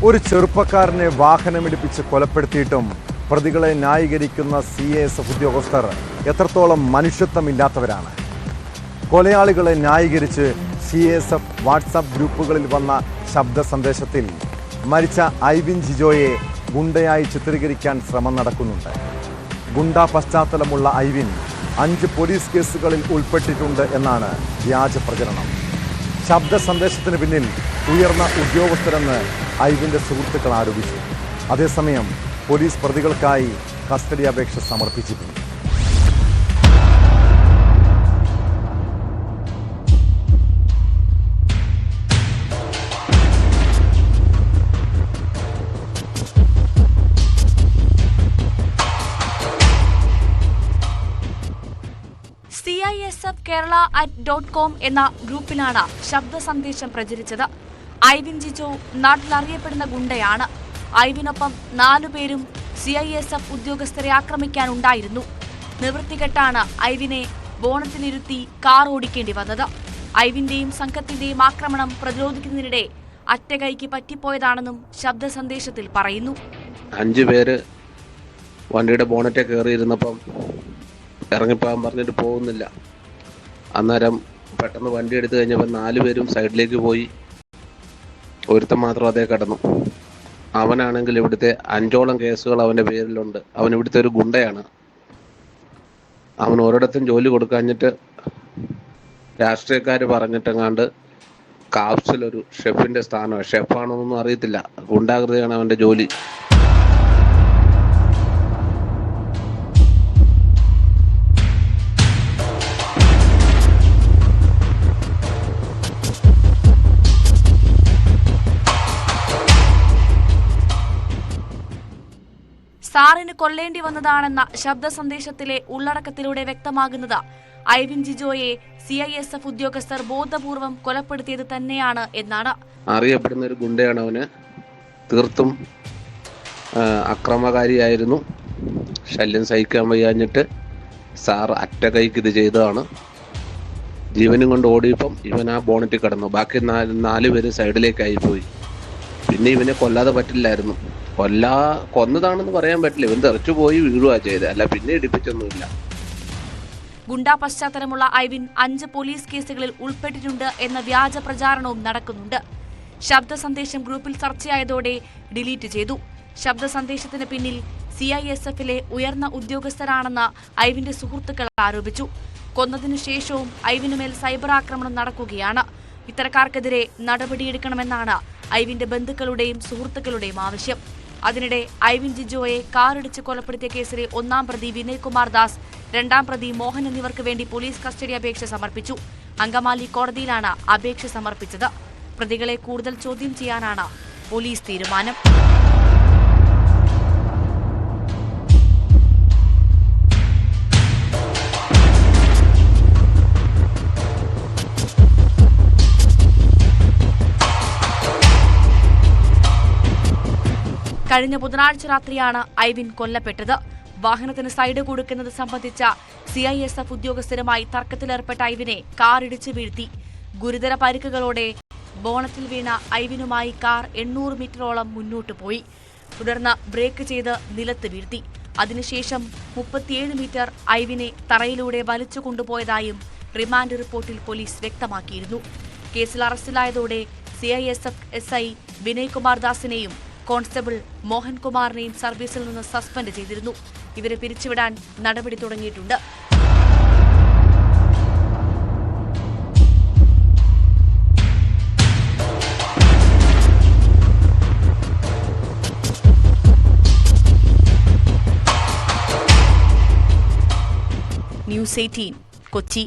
ഒരു ചെറുപ്പക്കാരനെ വാഹനമിടിപ്പിച്ച് കൊലപ്പെടുത്തിയിട്ടും പ്രതികളെ ന്യായീകരിക്കുന്ന CASF ഉദ്യോഗസ്ഥർ എത്രത്തോളം മനുഷ്യത്വമില്ലാത്തവരാണ്. കൊലയാളികളെ ന്യായീകരിച്ച് CASF വാട്സാപ്പ് ഗ്രൂപ്പുകളിൽ വന്ന ശബ്ദ സന്ദേശത്തിൽ മരിച്ച ഐവിൻ ജിജോയെ ഗുണ്ടയായി ചിത്രീകരിക്കാൻ ശ്രമം നടക്കുന്നുണ്ട്. ഗുണ്ടാ പശ്ചാത്തലമുള്ള ഐവിൻ 5 പോലീസ് കേസുകളിൽ ഉൾപ്പെട്ടിട്ടുണ്ട് എന്നാണ് വ്യാജ പ്രചരണം. ശബ്ദ സന്ദേശത്തിന് പിന്നിൽ ഉയർന്ന ഉദ്യോഗസ്ഥരെന്ന് ഐവിൻ്റെ സുഹൃത്തുക്കൾ ആരോപിച്ചു. അതേസമയം പോലീസ് പ്രതികൾക്കായി കസ്റ്റഡി അപേക്ഷ സമർപ്പിച്ചിട്ടുണ്ട്. CISF Kerala@.com എന്ന ഗ്രൂപ്പിലാണ് ശബ്ദ സന്ദേശം പ്രചരിച്ചത്. ഐവിൻ ജിജോ നാട്ടിൽ അറിയപ്പെടുന്ന ഗുണ്ടയാണ്. ഐവിനൊപ്പം 4 പേരും CISF ഉദ്യോഗസ്ഥരെ ആക്രമിക്കാനുണ്ടായിരുന്നു. നിവൃത്തികെട്ടാണ് ഐവിനെ ബോണറ്റിലിരുത്തി കാർ ഓടിക്കേണ്ടി വന്നത്. ഐവിന്റെയും സംഘത്തിന്റെയും ആക്രമണം പ്രതിരോധിക്കുന്നതിനിടെ അറ്റകൈക്ക് പറ്റിപ്പോയതാണെന്നും ശബ്ദ സന്ദേശത്തിൽ പറയുന്നു. 5 പേര് വണ്ടിയുടെ ബോണറ്റെ കയറിയിരുന്നപ്പം ഇറങ്ങിപ്പോകാൻ പറഞ്ഞിട്ട് പോകുന്നില്ല. അന്നേരം പെട്ടെന്ന് വണ്ടി എടുത്തു കഴിഞ്ഞപ്പോൾ 4 പേരും സൈഡിലേക്ക് പോയി. ഒരുത്തൻ മാത്രം അതേ കിടന്നു. അവനാണെങ്കിൽ ഇവിടുത്തെ 5ഓളം കേസുകൾ അവൻ്റെ പേരിലുണ്ട്. അവൻ ഇവിടുത്തെ ഒരു ഗുണ്ടയാണ്. അവൻ ഒരിടത്തും ജോലി കൊടുക്കാഞ്ഞിട്ട് രാഷ്ട്രീയക്കാർ പറഞ്ഞിട്ടെങ്ങാണ്ട് കാപ്സിലൊരു ഷെഫിൻ്റെ സ്ഥാനമാണ്. ഷെഫാണോന്നൊന്നും അറിയത്തില്ല. ഗുണ്ടാകൃതിയാണ് അവൻ്റെ ജോലി. സാറിന് കൊല്ലേണ്ടി വന്നതാണെന്ന ശബ്ദ സന്ദേശത്തിലെ ഉള്ളടക്കത്തിലൂടെ വ്യക്തമാകുന്നത് ഐവിൻ ജിജോയെ CISF ഉദ്യോഗസ്ഥർ ബോധപൂർവം കൊലപ്പെടുത്തിയത് തന്നെയാണ് എന്നാണ്. അറിയപ്പെടുന്ന ഒരു ഗുണ്ടയാണ് അവന്. തീർത്തും അക്രമകാരിയായിരുന്നു. ശല്യം സഹിക്കാൻ വയ്യാഞ്ഞിട്ട് സാർ അറ്റകൈക്ക് ഇത് ചെയ്തതാണ്. ജീവനും കൊണ്ട് ഓടിയപ്പം ഇവൻ ആ ബോണറ്റിൽ കിടന്നു. ബാക്കി 4 പേര് സൈഡിലേക്കായി പോയി. പിന്നെ ഇവനെ കൊല്ലാതെ പറ്റില്ലായിരുന്നു. കൊന്നതാണെന്ന് പറയാൻ പറ്റില്ല. ഇവൻ തെറിച്ചു പോയി വീഴുക ചെയ്ത്, അല്ല പിന്നെ ഇടിപ്പിച്ചൊന്നുമില്ല. ഗുണ്ടാ പശ്ചാത്തലമുള്ള ഐവിൻ 5 പോലീസ് കേസുകളിൽ ഉൾപ്പെട്ടിട്ടുണ്ട് എന്ന വ്യാജ പ്രചാരണവും നടക്കുന്നുണ്ട്. ശബ്ദ സന്ദേശം ഗ്രൂപ്പിൽ ചർച്ചയായതോടെ ഡിലീറ്റ് ചെയ്തു. ശബ്ദ സന്ദേശത്തിന് പിന്നിൽ CISFലെ ഉയർന്ന ഉദ്യോഗസ്ഥരാണെന്ന് ഐവിന്റെ സുഹൃത്തുക്കൾ ആരോപിച്ചു. കൊന്നതിനു ശേഷവും ഐവിനുമേൽ സൈബർ ആക്രമണം നടക്കുകയാണ്. ഇത്തരക്കാർക്കെതിരെ നടപടിയെടുക്കണമെന്നാണ് ഐവിന്റെ ബന്ധുക്കളുടെയും സുഹൃത്തുക്കളുടെയും ആവശ്യം. അതിനിടെ ഐവിൻ ജിജോയെ കാറിടിച്ച് കൊലപ്പെടുത്തിയ കേസിലെ 1-ാം പ്രതി വിനയ് കുമാർ ദാസ്, 2-ാം പ്രതി മോഹൻ എന്നിവർക്ക് വേണ്ടി പോലീസ് കസ്റ്റഡി അപേക്ഷ സമർപ്പിച്ചു. അങ്കമാലി കോടതിയിലാണ് അപേക്ഷ സമർപ്പിച്ചത്. പ്രതികളെ കൂടുതൽ ചോദ്യം ചെയ്യാനാണ് പോലീസ് തീരുമാനം. കഴിഞ്ഞ ബുധനാഴ്ച രാത്രിയാണ് ഐവിൻ കൊല്ലപ്പെട്ടത്. വാഹനത്തിന് സൈഡ് കൊടുക്കുന്നത് സംബന്ധിച്ച CISF ഉദ്യോഗസ്ഥരുമായി തർക്കത്തിലേർപ്പെട്ട ഐവിനെ കാർ ഇടിച്ചു വീഴ്ത്തി. ഗുരുതര പരിക്കുകളോടെ ബോണറ്റിൽ വീണ ഐവിനുമായി കാർ 800 മീറ്ററോളം മുന്നോട്ട് പോയി. തുടർന്ന് ബ്രേക്ക് ചെയ്ത് നിലത്ത് വീഴ്ത്തി. അതിനുശേഷം 37 മീറ്റർ ഐവിനെ തറയിലൂടെ വലിച്ചു കൊണ്ടുപോയതായും റിമാൻഡ് റിപ്പോർട്ടിൽ പോലീസ് വ്യക്തമാക്കിയിരുന്നു. കേസിൽ അറസ്റ്റിലായതോടെ CISF SI വിനയ് കുമാർ ദാസിനെയും കോൺസ്റ്റബിൾ മോഹൻകുമാറിനെയും സർവീസിൽ നിന്ന് സസ്പെൻഡ് ചെയ്തിരുന്നു. ഇവരെ പിരിച്ചുവിടാൻ നടപടി തുടങ്ങിയിട്ടുണ്ട്. ന്യൂസ് 18 കൊച്ചി.